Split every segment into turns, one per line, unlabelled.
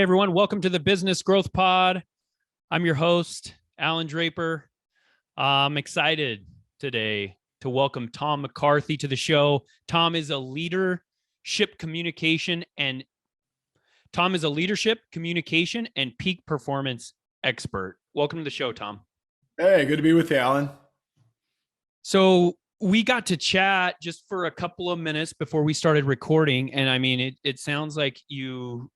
Hey everyone, welcome to the Business Growth Pod. I'm your host, Allan Draper. I'm excited today to welcome Tom McCarthy to the show. Tom is a leadership communication and peak performance expert. Welcome to the show, Tom.
Hey, good to be with you, Allan.
So we got to chat just for a couple of minutes before we started recording. And I mean, it sounds like you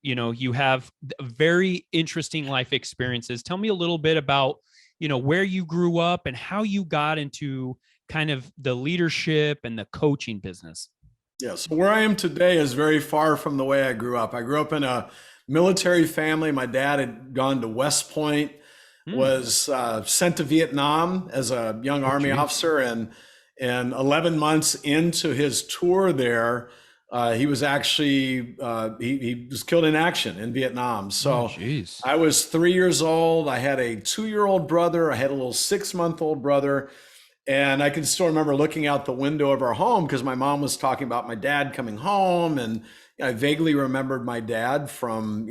have very interesting life experiences. Tell me a little bit about, where you grew up and how you got into kind of the leadership and the coaching business.
Yeah, so where I am today is very far from the way I grew up. I grew up in a military family. My dad had gone to West Point, was sent to Vietnam as a young Army officer, and 11 months into his tour there, he was actually he was killed in action in Vietnam. So I was 3 years old. I had a 2-year-old brother. I had a little 6-month-old brother. And I can still remember looking out the window of our home because my mom was talking about my dad coming home. And I vaguely remembered my dad from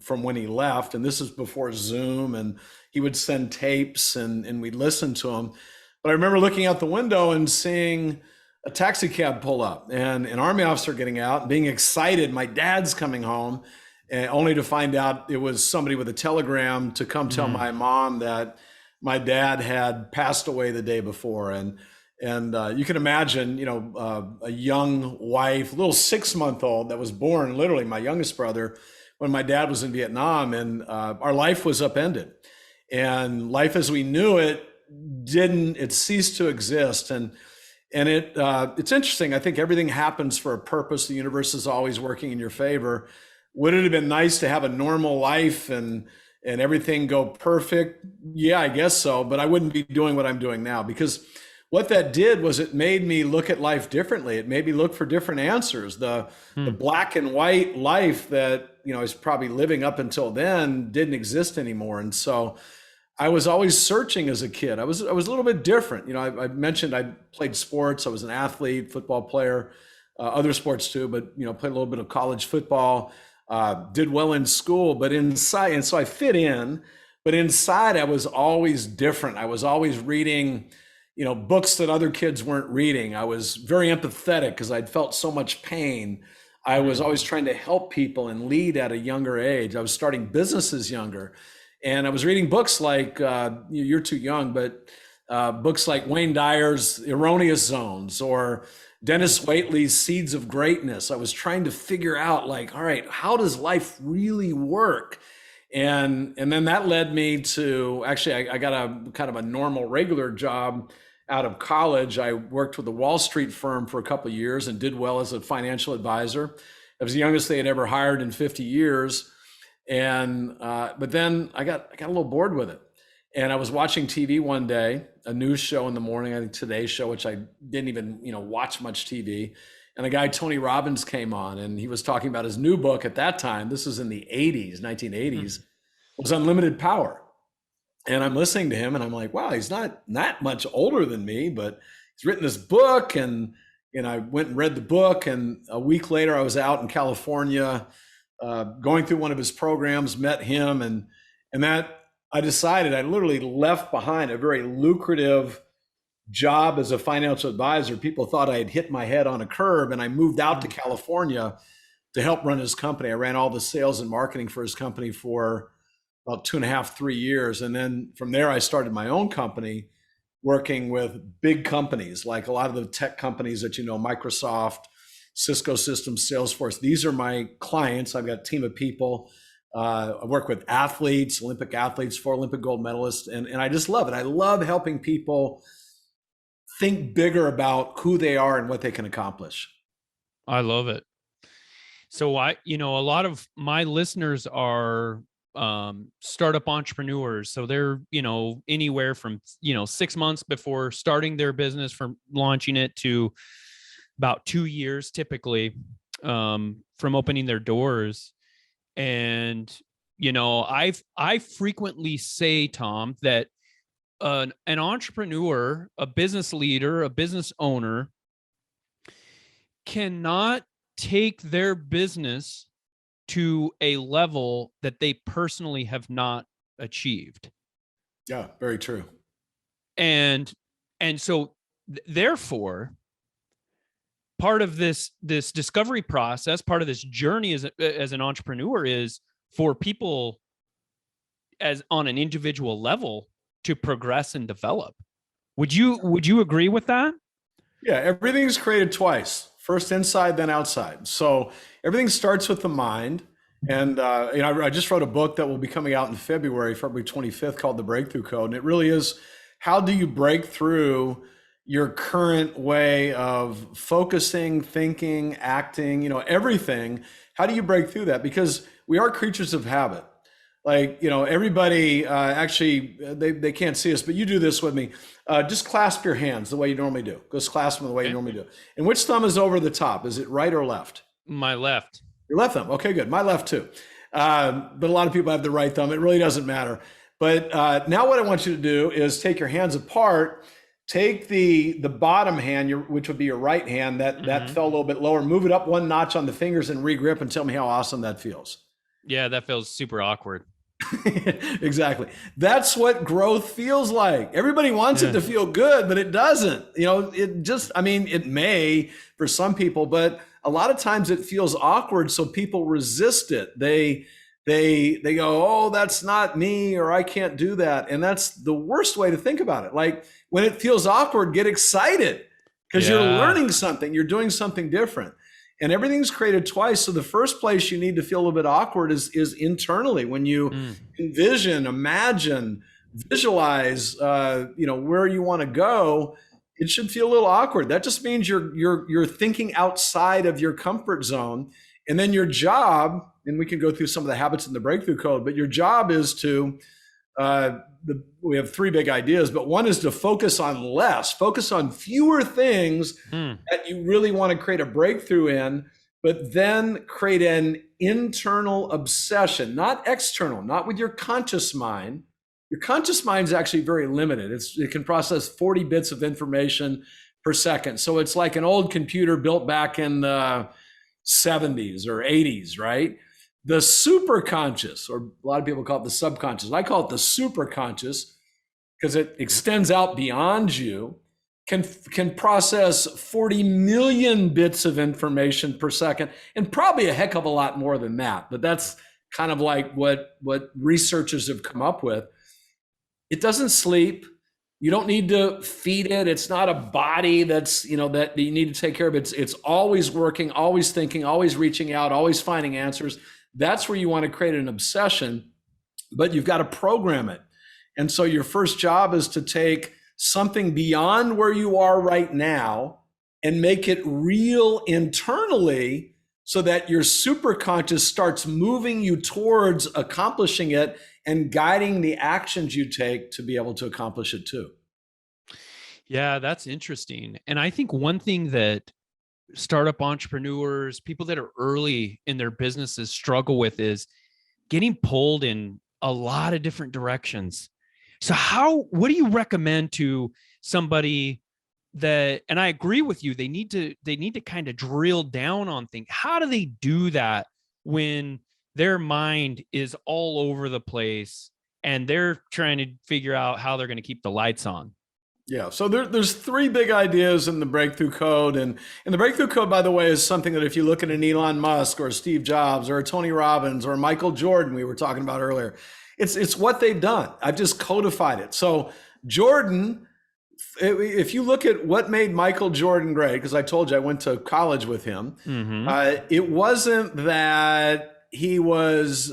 when he left. And this is before Zoom, and he would send tapes and we'd listen to him. But I remember looking out the window and seeing a taxi cab pull up and an Army officer getting out and being excited. My dad's coming home, and only to find out it was somebody with a telegram to come tell my mom that my dad had passed away the day before. And you can imagine, a young wife, little 6-month-old that was born, literally my youngest brother, when my dad was in Vietnam, and our life was upended. And life as we knew it it ceased to exist. And it's interesting. I think everything happens for a purpose. The universe is always working in your favor. Would it have been nice to have a normal life and everything go perfect? Yeah, I guess so. But I wouldn't be doing what I'm doing now, because what that did was it made me look at life differently. It made me look for different answers. The black and white life that, I was probably living up until then didn't exist anymore. And so I was always searching as a kid. I was a little bit different. I mentioned I played sports. I was an athlete, football player, other sports too, but, played a little bit of college football, did well in school, but inside, and so I fit in, but inside I was always different. I was always reading, books that other kids weren't reading. I was very empathetic because I'd felt so much pain. I was always trying to help people and lead at a younger age. I was starting businesses younger. And I was reading books like, you're too young, but books like Wayne Dyer's Erroneous Zones or Dennis Waitley's Seeds of Greatness. I was trying to figure out, like, all right, how does life really work? And then that led me to, actually, I got a kind of a normal, regular job out of college. I worked with a Wall Street firm for a couple of years and did well as a financial advisor. I was the youngest they had ever hired in 50 years. And but then I got a little bored with it, and I was watching TV one day, a news show in the morning, I think Today's Show, which I didn't even watch much TV. And a guy, Tony Robbins, came on, and he was talking about his new book at that time. This was in the 1980s, was Unlimited Power. And I'm listening to him, and I'm like, wow, he's not that much older than me, but he's written this book. And I went and read the book, and a week later, I was out in California. Going through one of his programs, met him, and that I decided I literally left behind a very lucrative job as a financial advisor. People thought I had hit my head on a curb, and I moved out to California to help run his company. I ran all the sales and marketing for his company for about 2.5, 3 years. And then from there, I started my own company working with big companies, like a lot of the tech companies that Microsoft, Cisco Systems, Salesforce. These are my clients. I've got a team of people. I work with athletes, Olympic athletes, 4 Olympic gold medalists, and I just love it. I love helping people think bigger about who they are and what they can accomplish.
I love it. So a lot of my listeners are startup entrepreneurs. So they're, anywhere from, 6 months before starting their business, from launching it, to about 2 years typically from opening their doors. And, I frequently say, Tom, that an entrepreneur, a business leader, a business owner cannot take their business to a level that they personally have not achieved.
Yeah, very true.
And so therefore, part of this discovery process, part of this journey as an entrepreneur is for people as on an individual level to progress and develop. Would you agree with that?
Yeah, everything's created twice. First inside, then outside. So everything starts with the mind. And I just wrote a book that will be coming out in February 25th, called The Breakthrough Code. And it really is, how do you break through your current way of focusing, thinking, acting, everything? How do you break through that? Because we are creatures of habit. Like, everybody actually, they can't see us, but you do this with me. Just clasp your hands the way you normally do. Just clasp them the way you normally do. And which thumb is over the top? Is it right or left?
My left.
Your left thumb. Okay, good. My left too. But a lot of people have the right thumb. It really doesn't matter. But now what I want you to do is take your hands apart. Take the bottom hand, which would be your right hand, that fell a little bit lower. Move it up one notch on the fingers and regrip, and tell me how awesome that feels.
Yeah, that feels super awkward.
Exactly. That's what growth feels like. Everybody wants it to feel good, but it doesn't. It may for some people, but a lot of times it feels awkward. So people resist it. They go, oh, that's not me, or I can't do that. And that's the worst way to think about it. Like, when it feels awkward, get excited, because you're learning something, you're doing something different. And everything's created twice. So the first place you need to feel a little bit awkward is internally, when you envision, imagine, visualize, where you want to go. It should feel a little awkward. That just means you're thinking outside of your comfort zone. And then your job, and we can go through some of the habits in the Breakthrough Code, but your job is to, we have three big ideas, but one is to focus on less, focus on fewer things that you really want to create a breakthrough in, but then create an internal obsession, not external, not with your conscious mind. Your conscious mind is actually very limited. It can process 40 bits of information per second. So it's like an old computer built back in the 70s or 80s, right? The superconscious, or a lot of people call it the subconscious, I call it the superconscious, because it extends out beyond you, can process 40 million bits of information per second, and probably a heck of a lot more than that. But that's kind of like what researchers have come up with. It doesn't sleep. You don't need to feed it. It's not a body that you need to take care of. It's always working, always thinking, always reaching out, always finding answers. That's where you want to create an obsession, but you've got to program it. And so your first job is to take something beyond where you are right now and make it real internally, so that your superconscious starts moving you towards accomplishing it and guiding the actions you take to be able to accomplish it too.
Yeah, that's interesting. And I think one thing that startup entrepreneurs, people that are early in their businesses, struggle with is getting pulled in a lot of different directions. So what do you recommend to somebody that, and I agree with you, they need to kind of drill down on things. How do they do that when their mind is all over the place and they're trying to figure out how they're going to keep the lights on?
Yeah, so there's three big ideas in the Breakthrough Code. And the Breakthrough Code, by the way, is something that if you look at an Elon Musk or a Steve Jobs or a Tony Robbins or a Michael Jordan, we were talking about earlier, it's what they've done. I've just codified it. So Jordan, if you look at what made Michael Jordan great, because I told you I went to college with him, it wasn't that he was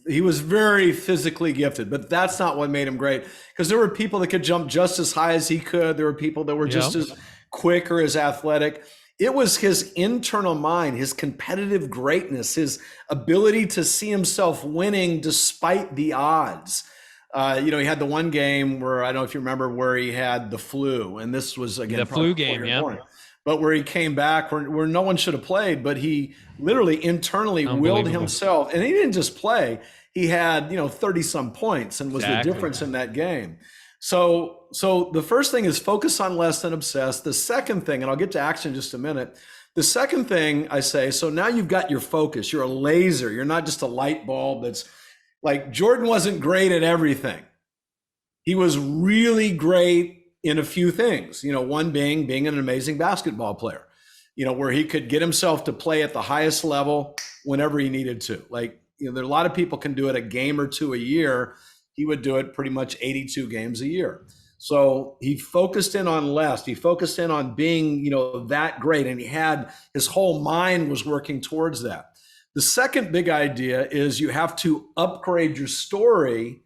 he was very physically gifted, but that's not what made him great. Because there were people that could jump just as high as he could. There were people that were just as quick or as athletic. It was his internal mind, his competitive greatness, his ability to see himself winning despite the odds. He had the one game where, I don't know if you remember, where he had the flu, and this was again
the flu game,
but where he came back where no one should have played, but he literally internally willed himself, and he didn't just play. He had 30 some points and was the difference in that game. So the first thing is focus on less than obsess. The second thing, and I'll get to action in just a minute. The second thing I say, so now you've got your focus. You're a laser. You're not just a light bulb that's like Jordan wasn't great at everything. He was really great in a few things, one being an amazing basketball player, where he could get himself to play at the highest level whenever he needed to. Like, there are a lot of people can do it a game or two a year. He would do it pretty much 82 games a year. So he focused in on less. He focused in on being, that great. And his whole mind was working towards that. The second big idea is you have to upgrade your story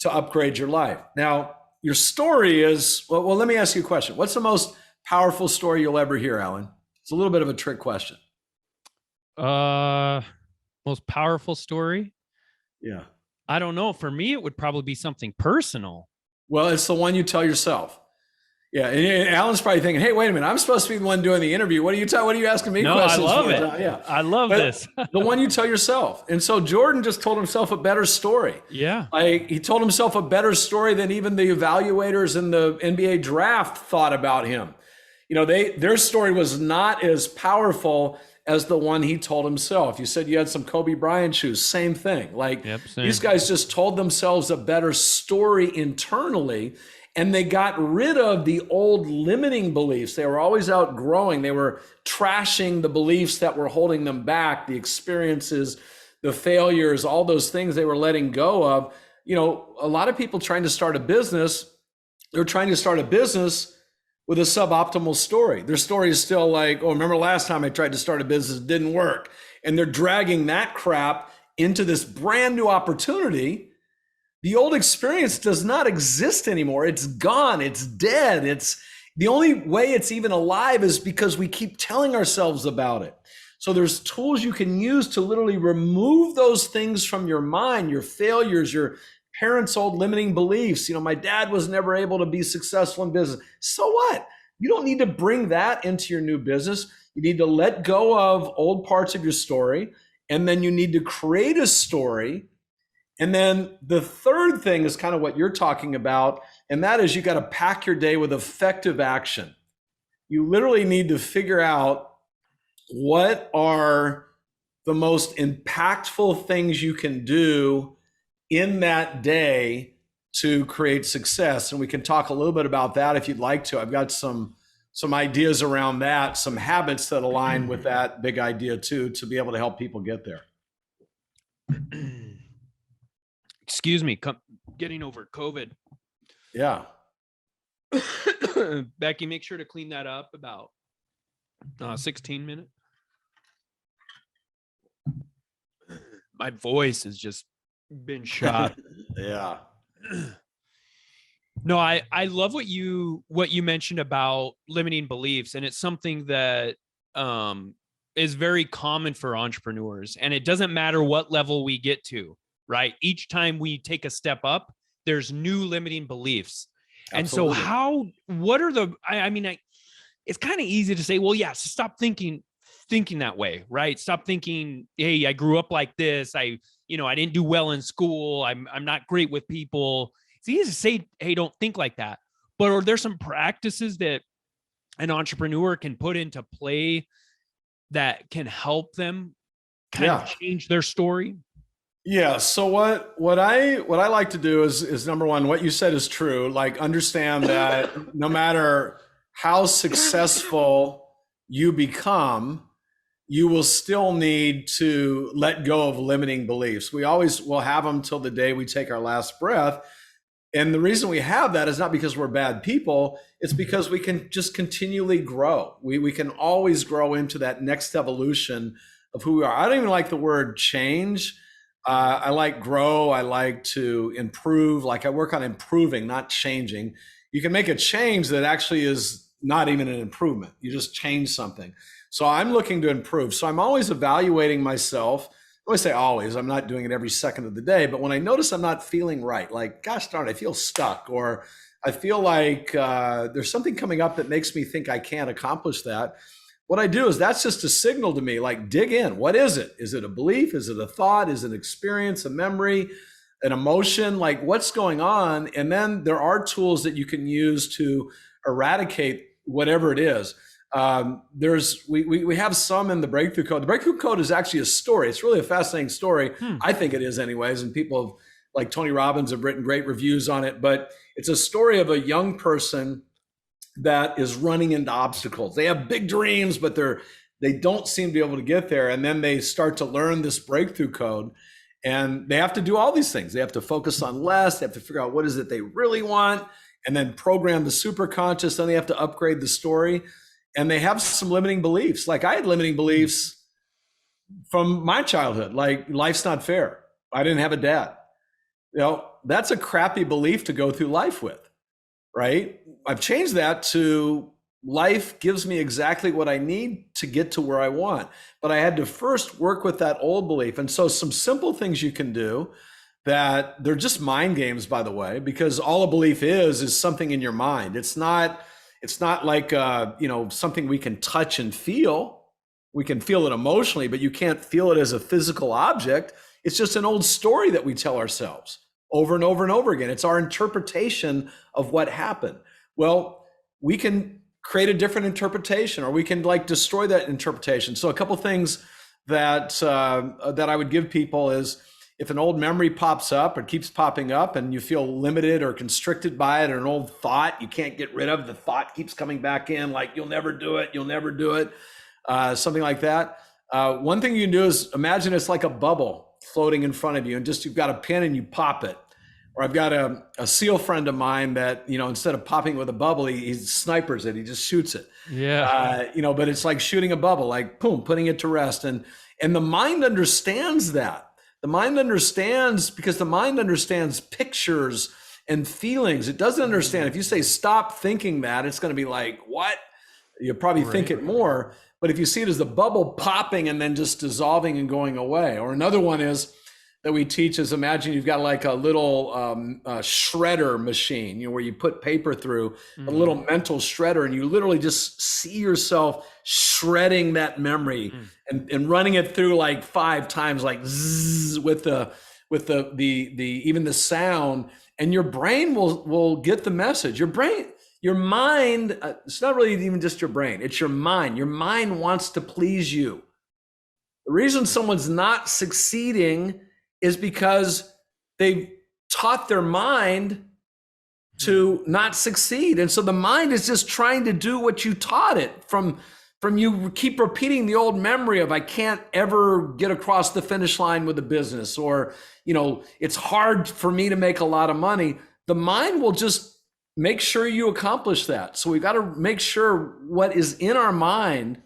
to upgrade your life. Now, your story is, well, let me ask you a question. What's the most powerful story you'll ever hear, Allan? It's a little bit of a trick question.
Most powerful story?
Yeah.
I don't know. For me, it would probably be something personal.
Well, it's the one you tell yourself. Yeah, and Alan's probably thinking, "Hey, wait a minute! I'm supposed to be the one doing the interview. What are you asking me questions?"
No, I love
for?
it. Yeah, I love this.
The one you tell yourself. And so Jordan just told himself a better story.
Yeah,
he told himself a better story than even the evaluators in the NBA draft thought about him. Their story was not as powerful as the one he told himself. You said you had some Kobe Bryant shoes. Same thing. These guys just told themselves a better story internally. And they got rid of the old limiting beliefs. They were always outgrowing. They were trashing the beliefs that were holding them back, the experiences, the failures, all those things they were letting go of. A lot of people trying to start a business, they're trying to start a business with a suboptimal story. Their story is still like, oh, remember last time I tried to start a business, it didn't work. And they're dragging that crap into this brand new opportunity. The old experience does not exist anymore. It's gone. It's dead. It's the only way it's even alive is because we keep telling ourselves about it. So there's tools you can use to literally remove those things from your mind, your failures, your parents' old limiting beliefs. My dad was never able to be successful in business. So what? You don't need to bring that into your new business. You need to let go of old parts of your story, and then you need to create a story. And then the third thing is kind of what you're talking about, and that is you got to pack your day with effective action. You literally need to figure out what are the most impactful things you can do in that day to create success. And we can talk a little bit about that if you'd like to. I've got some ideas around that, some habits that align with that big idea too, to be able to help people get there.
Excuse me, getting over COVID.
Yeah.
Becky, make sure to clean that up about 16 minutes. My voice has just been shot.
Yeah.
No, I love what you mentioned about limiting beliefs, and it's something that is very common for entrepreneurs, and it doesn't matter what level we get to. Right. Each time we take a step up, there's new limiting beliefs.
Absolutely.
And so what are it's kind of easy to say, well, yeah, so stop thinking that way, right? Stop thinking, hey, I grew up like this. I didn't do well in school. I'm not great with people. It's easy to say, hey, don't think like that. But are there some practices that an entrepreneur can put into play that can help them kind of change their story?
Yeah. So what I like to do is number one, what you said is true. Like, understand that no matter how successful you become, you will still need to let go of limiting beliefs. We always will have them till the day we take our last breath. And the reason we have that is not because we're bad people. It's because we can just continually grow. We can always grow into that next evolution of who we are. I don't even like the word change. I like grow. I like to improve. Like, I work on improving, not changing. You can make a change that actually is not even an improvement. You just change something. So I'm looking to improve. So I'm always evaluating myself. I always say always. I'm not doing it every second of the day. But when I notice I'm not feeling right, like, gosh darn, I feel stuck, or I feel like there's something coming up that makes me think I can't accomplish that. What I do is that's just a signal to me, like, dig in. What is it? Is it a belief? Is it a thought? Is it an experience, a memory? an emotion, like what's going on? And then there are tools that you can use to eradicate whatever it is. We have some in the breakthrough code. The breakthrough code is actually a story. It's really a fascinating story. I think it is anyways. And people like Tony Robbins have written great reviews on it, but it's a story of a young person that is running into obstacles. They have big dreams, but they don't seem to be able to get there. And then they start to learn this breakthrough code, and they have to do all these things. They have to focus on less. They have to figure out what is it they really want, and then program the superconscious. Then they have to upgrade the story, and they have some limiting beliefs. Like I had limiting beliefs from my childhood, like life's not fair. I didn't have a dad. That's a crappy belief to go through life with, right? I've changed that to life gives me exactly what I need to get to where I want. But I had to first work with that old belief. And so some simple things you can do that they're just mind games, by the way, because all a belief is something in your mind. It's not like, something we can touch and feel. We can feel it emotionally, but you can't feel it as a physical object. It's just an old story that we tell ourselves over and over and over again. It's our interpretation of what happened. Well, we can create a different interpretation, or we can destroy that interpretation. So a couple things that I would give people is, if an old memory pops up or keeps popping up and you feel limited or constricted by it, or an old thought you can't get rid of, the thought keeps coming back in, like you'll never do it, something like that. One thing you can do is imagine it's like a bubble floating in front of you, and just you've got a pin and you pop it. Or I've got a SEAL friend of mine that, instead of popping with a bubble, he snipers it. He just shoots it.
Yeah.
But it's like shooting a bubble, like boom, putting it to rest. And the mind understands that. The mind understands because the mind understands pictures and feelings. It doesn't understand. If you say, stop thinking that, it's going to be like, what? You'll probably think it more. But if you see it as the bubble popping and then just dissolving and going away. Or another one is, that we teach is, imagine you've got like a little shredder machine, where you put paper through a little mental shredder, and you literally just see yourself shredding that memory and running it through like 5 times, like zzz, with the even the sound, and your brain will get the message. Your mind, it's not really even just your brain, it's your mind. Your mind wants to please you. The reason someone's not succeeding is because they've taught their mind to not succeed. And so the mind is just trying to do what you taught it from you keep repeating the old memory of, I can't ever get across the finish line with a business, or, it's hard for me to make a lot of money. The mind will just make sure you accomplish that. So we've got to make sure what is in our mind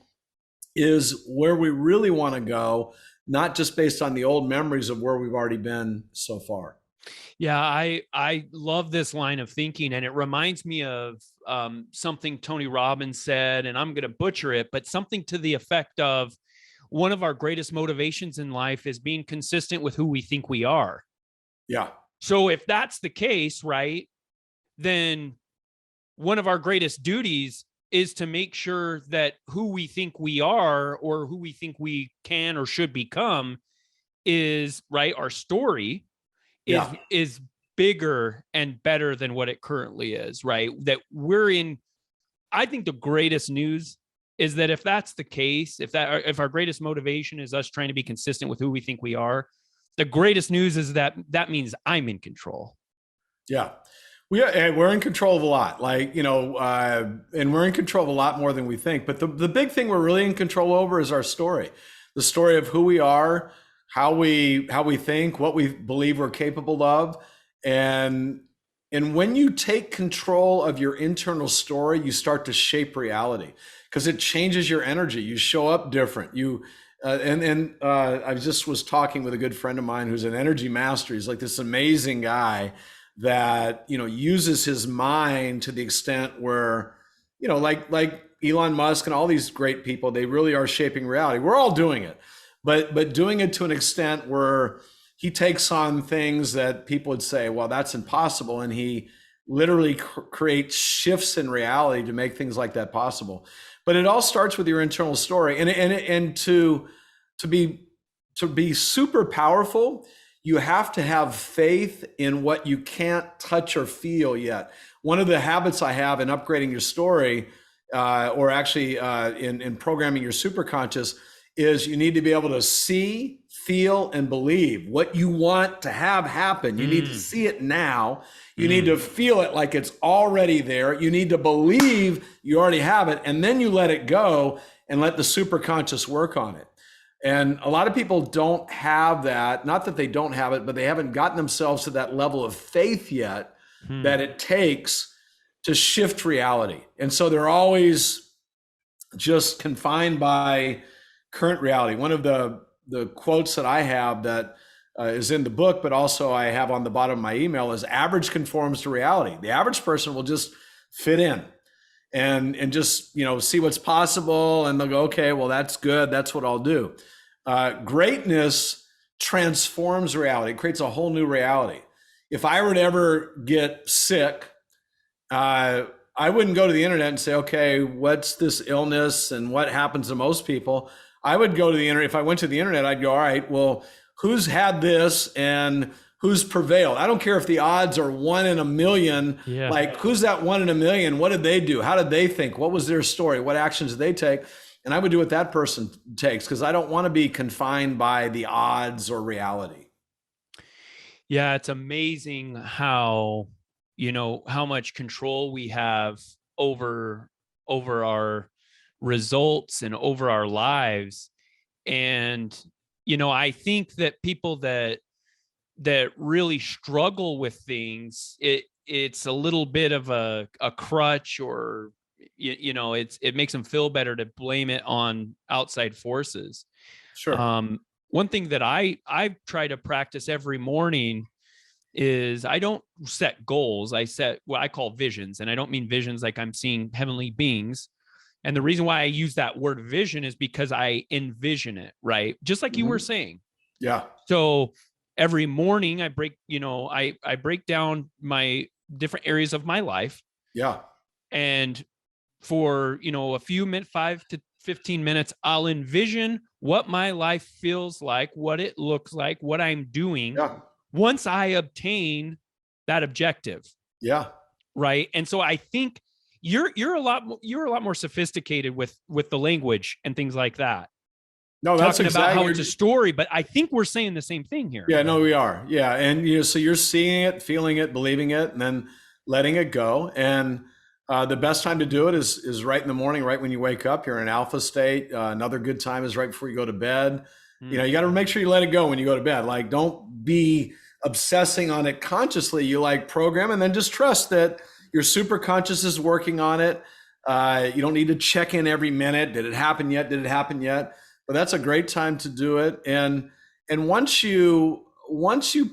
is where we really want to go, not just based on the old memories of where we've already been so far.
Yeah, I love this line of thinking, and it reminds me of something Tony Robbins said, and I'm going to butcher it, but something to the effect of, one of our greatest motivations in life is being consistent with who we think we are.
Yeah.
So if that's the case, right, then one of our greatest duties is to make sure that who we think we are, or who we think we can or should become, is right. Our story is bigger and better than what it currently is, right? That we're in. I think the greatest news is that if that's the case, if our greatest motivation is us trying to be consistent with who we think we are, the greatest news is that means I'm in control.
Yeah. We're in control of a lot, and we're in control of a lot more than we think. But the big thing we're really in control over is our story, the story of who we are, how we think, what we believe we're capable of. And when you take control of your internal story, you start to shape reality, because it changes your energy. You show up different. I just was talking with a good friend of mine who's an energy master. He's like this amazing guy that uses his mind to the extent where like Elon Musk and all these great people, they really are shaping reality. We're all doing it, but doing it to an extent where he takes on things that people would say, well, that's impossible, and he literally creates shifts in reality to make things like that possible. But it all starts with your internal story, and to be super powerful, you have to have faith in what you can't touch or feel yet. One of the habits I have in upgrading your story, or actually in programming your superconscious, is you need to be able to see, feel, and believe what you want to have happen. You need to see it now. You need to feel it like it's already there. You need to believe you already have it, and then you let it go and let the superconscious work on it. And a lot of people don't have that. Not that they don't have it, but they haven't gotten themselves to that level of faith yet that it takes to shift reality. And so they're always just confined by current reality. One of the quotes that I have that is in the book, but also I have on the bottom of my email, is average conforms to reality. The average person will just fit in and just, see what's possible. And they'll go, okay, well, that's good. That's what I'll do. Greatness transforms reality. It creates a whole new reality. If I were to ever get sick, I wouldn't go to the internet and say, okay, what's this illness and what happens to most people? I would go to the internet. If I went to the internet, I'd go, all right, well, who's had this and who's prevailed? I don't care if the odds are 1 in a million.
Yeah.
Like, who's that 1 in a million? What did they do? How did they think? What was their story? What actions did they take? And I would do what that person takes, because I don't want to be confined by the odds or reality.
Yeah, it's amazing how, how much control we have over our results and over our lives. And, I think that people that really struggle with things, it's a little bit of a crutch, or, it makes them feel better to blame it on outside forces.
Sure.
One thing that I try to practice every morning is I don't set goals. I set what I call visions. And I don't mean visions like I'm seeing heavenly beings. And the reason why I use that word vision is because I envision it, right? Just like you were saying.
Yeah.
So every morning I break, I break down my different areas of my life.
Yeah.
And for, a few minutes, 5 to 15 minutes, I'll envision what my life feels like, what it looks like, what I'm doing.
Yeah.
Once I obtain that objective.
Yeah.
Right. And so I think you're a lot more sophisticated with the language and things like that.
No, that's
talking
exactly
about how it's a story, but I think we're saying the same thing here.
Yeah, no, we are. Yeah. And so you're seeing it, feeling it, believing it, and then letting it go. And the best time to do it is right in the morning, right when you wake up. You're in alpha state. Another good time is right before you go to bed. You got to make sure you let it go when you go to bed. Like, don't be obsessing on it consciously. You program, and then just trust that your super conscious is working on it. You don't need to check in every minute. Did it happen yet? Did it happen yet? But that's a great time to do it. And once you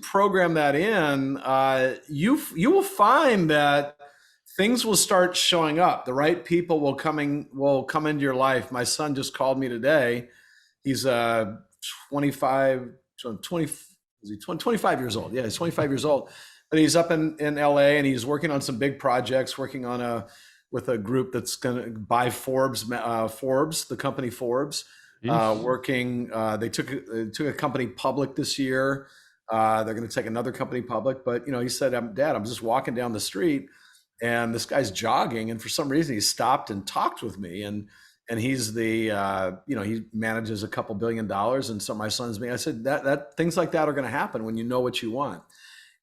program that in, you will find that things will start showing up. The right people will come into your life. My son just called me today. He's 25 years old. Yeah, he's 25 years old. But he's up in LA, and he's working on some big projects, working on with a group that's going to buy Forbes, the company Forbes. They took a company public this year. They're going to take another company public. But he said, "Dad, I'm just walking down the street, and this guy's jogging, and for some reason he stopped and talked with me, and he's he manages a couple $2 billion, and so my son's me." I said that things like that are going to happen when you know what you want,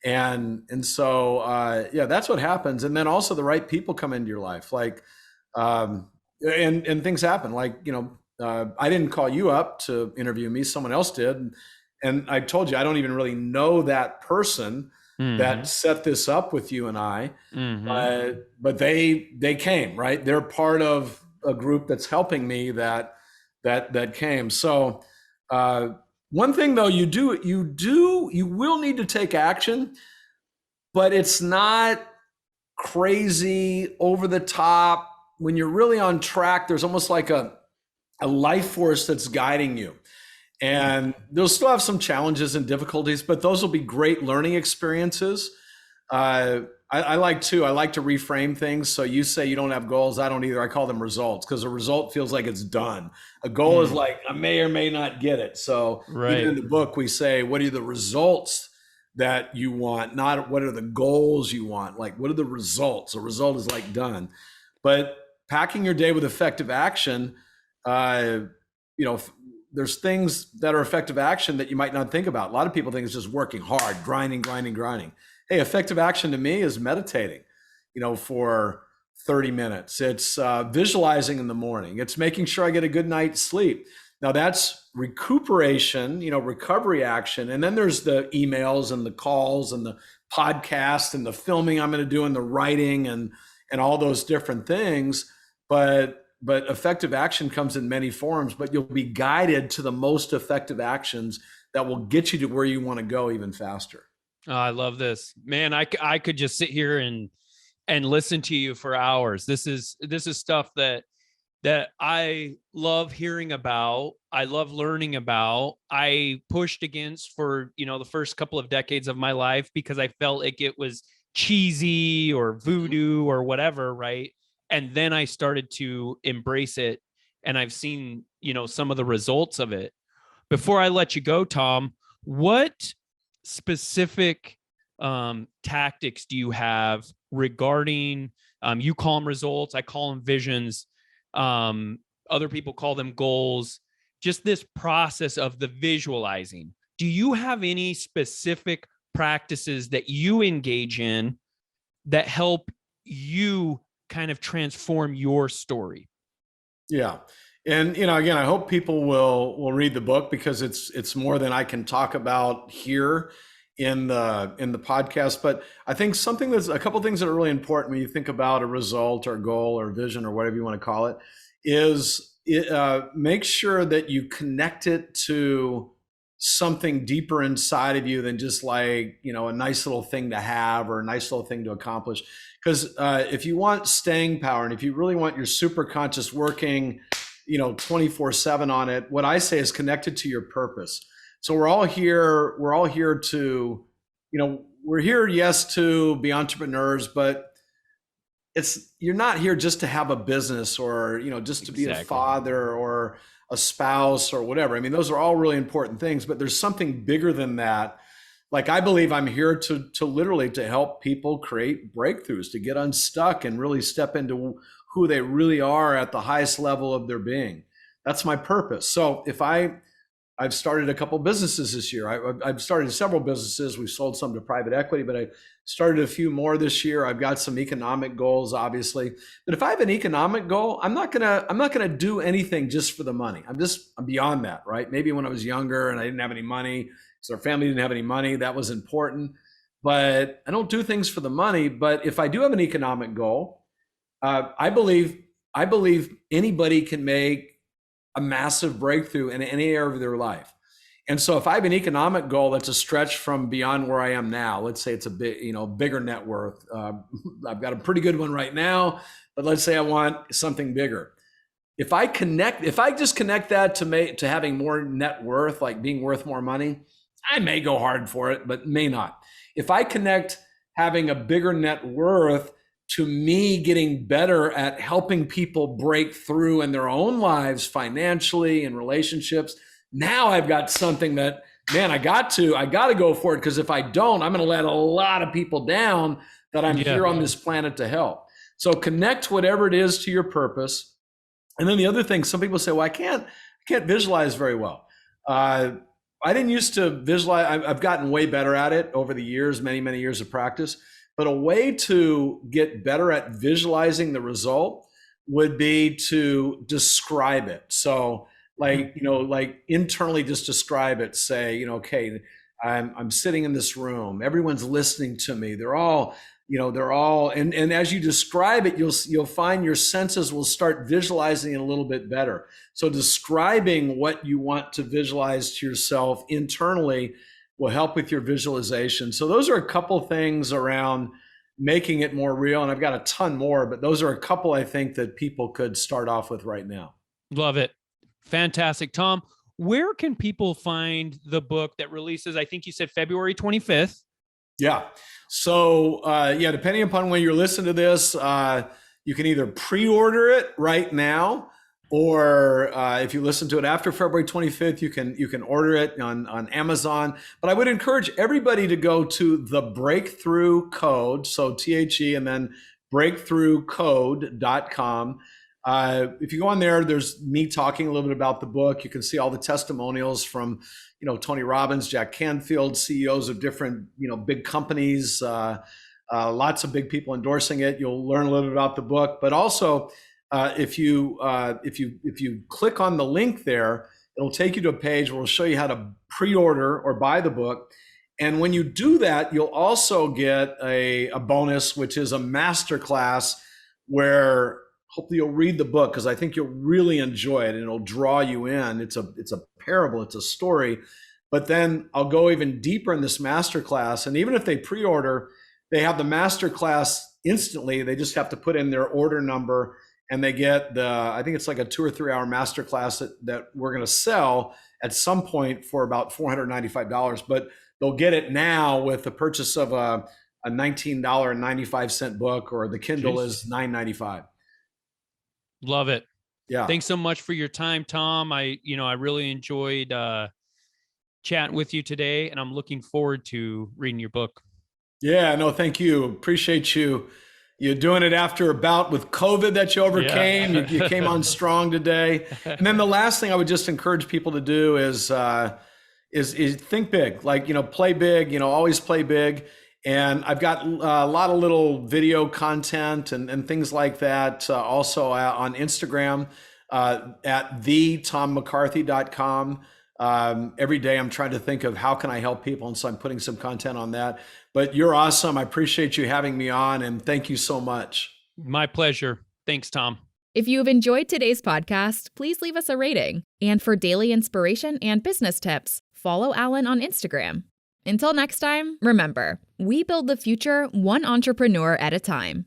and so that's what happens. And then also the right people come into your life, and things happen. I didn't call you up to interview me; someone else did, and I told you I don't even really know that person that set this up with you and I, but they came, right? They're part of a group that's helping me that came. So one thing though, you will need to take action, but it's not crazy over the top. When you're really on track, there's almost like a life force that's guiding you. And they'll still have some challenges and difficulties, but those will be great learning experiences. I I like to. I like to reframe things. So you say you don't have goals. I don't either. I call them results because a result feels like it's done. A goal is
Mm,
like I may or may not get it. So even
right.
in the book, we say, what are the results that you want? Not what are the goals you want. Like what are the results? A result is like done. But packing your day with effective action, uh, you know, there's things that are effective action that you might not think about. A lot of people think it's just working hard, grinding, grinding, grinding. Hey, effective action to me is meditating, for 30 minutes. It's visualizing in the morning. It's making sure I get a good night's sleep. Now that's recuperation, recovery action. And then there's the emails and the calls and the podcast and the filming I'm going to do and the writing and all those different things. But effective action comes in many forms, but you'll be guided to the most effective actions that will get you to where you want to go even faster.
Oh, I love this, man. I could just sit here and listen to you for hours. This is stuff that I love hearing about. I love learning about. I pushed against for, the first couple of decades of my life because I felt like it was cheesy or voodoo or whatever, right? And then I started to embrace it and I've seen, some of the results of it. Before I let you go, Tom, what specific tactics do you have regarding, you call them results, I call them visions, other people call them goals, just this process of the visualizing? Do you have any specific practices that you engage in that help you kind of transform your story?
Yeah. And again, I hope people will read the book because it's more than I can talk about here in the podcast. But I think there's a couple things that are really important when you think about a result or goal or vision or whatever you want to call it, is make sure that you connect it to something deeper inside of you than just like a nice little thing to have or a nice little thing to accomplish. Because if you want staying power and if you really want your super conscious working 24/7 on it, what I say is connected to your purpose. So we're all here to, we're here, yes, to be entrepreneurs, but you're not here just to have a business or, just to be a
Exactly.
father or a spouse or whatever. I mean, those are all really important things, but there's something bigger than that. Like I believe I'm here to literally to help people create breakthroughs, to get unstuck and really step into who they really are at the highest level of their being. That's my purpose. So I've started a couple businesses this year. I've started several businesses. We've sold some to private equity, but I started a few more this year. I've got some economic goals, obviously. But if I have an economic goal, I'm not gonna do anything just for the money. I'm beyond that, right? Maybe when I was younger and I didn't have any money, so our family didn't have any money, that was important. But I don't do things for the money. But if I do have an economic goal, I believe anybody can make a massive breakthrough in any area of their life. And so if I have an economic goal that's a stretch from beyond where I am now, let's say it's a bit, bigger net worth. I've got a pretty good one right now, but let's say I want something bigger. If I just connect that to having more net worth, like being worth more money, I may go hard for it, but may not. If I connect having a bigger net worth to me getting better at helping people break through in their own lives financially and relationships, now I've got something that, man, I got to go for it, because if I don't, I'm going to let a lot of people down that I'm here on this planet to help. So connect whatever it is to your purpose. And then the other thing, some people say, well, I can't visualize very well. I didn't used to visualize. I've gotten way better at it over the years, many, many years of practice. But a way to get better at visualizing the result would be to describe it. So like internally just describe it. Say, okay, I'm sitting in this room. Everyone's listening to me. They're all, and as you describe it, you'll find your senses will start visualizing it a little bit better. So describing what you want to visualize to yourself internally will help with your visualization. So those are a couple things around making it more real. And I've got a ton more, but those are a couple I think that people could start off with right now.
Love it. Fantastic. Tom, where can people find the book that releases, I think you said February 25th?
Yeah. So, yeah, depending upon when you're listening to this, you can either pre-order it right now, or if you listen to it after February 25th, you can order it on Amazon. But I would encourage everybody to go to the Breakthrough Code, so THE and then breakthroughcode.com. If you go on there, there's me talking a little bit about the book. You can see all the testimonials from Tony Robbins, Jack Canfield, CEOs of different, big companies, lots of big people endorsing it. You'll learn a little bit about the book, but also if you click on the link there, it'll take you to a page where it'll show you how to pre-order or buy the book. And when you do that, you'll also get a bonus, which is a masterclass where hopefully you'll read the book, because I think you'll really enjoy it and it'll draw you in. It's a parable, it's a story. But then I'll go even deeper in this masterclass. And even if they pre-order, they have the masterclass instantly. They just have to put in their order number, and they get I think it's like a 2 or 3 hour masterclass that we're going to sell at some point for about $495. But they'll get it now with the purchase of a $19.95 book, or the Kindle is $9.95.
Love it.
Yeah.
Thanks so much for your time, Tom. I really enjoyed chatting with you today, and I'm looking forward to reading your book.
Yeah, no, thank you. Appreciate you doing it after a bout with COVID that you overcame. Yeah. You came on strong today. And then the last thing I would just encourage people to do is think big, like, play big, always play big. And I've got a lot of little video content and things like that also on Instagram at thetommccarthy.com. Every day I'm trying to think of how can I help people, and so I'm putting some content on that. But you're awesome. I appreciate you having me on, and thank you so much.
My pleasure. Thanks, Tom.
If you have enjoyed today's podcast, please leave us a rating. And for daily inspiration and business tips, follow Allan on Instagram. Until next time, remember, we build the future one entrepreneur at a time.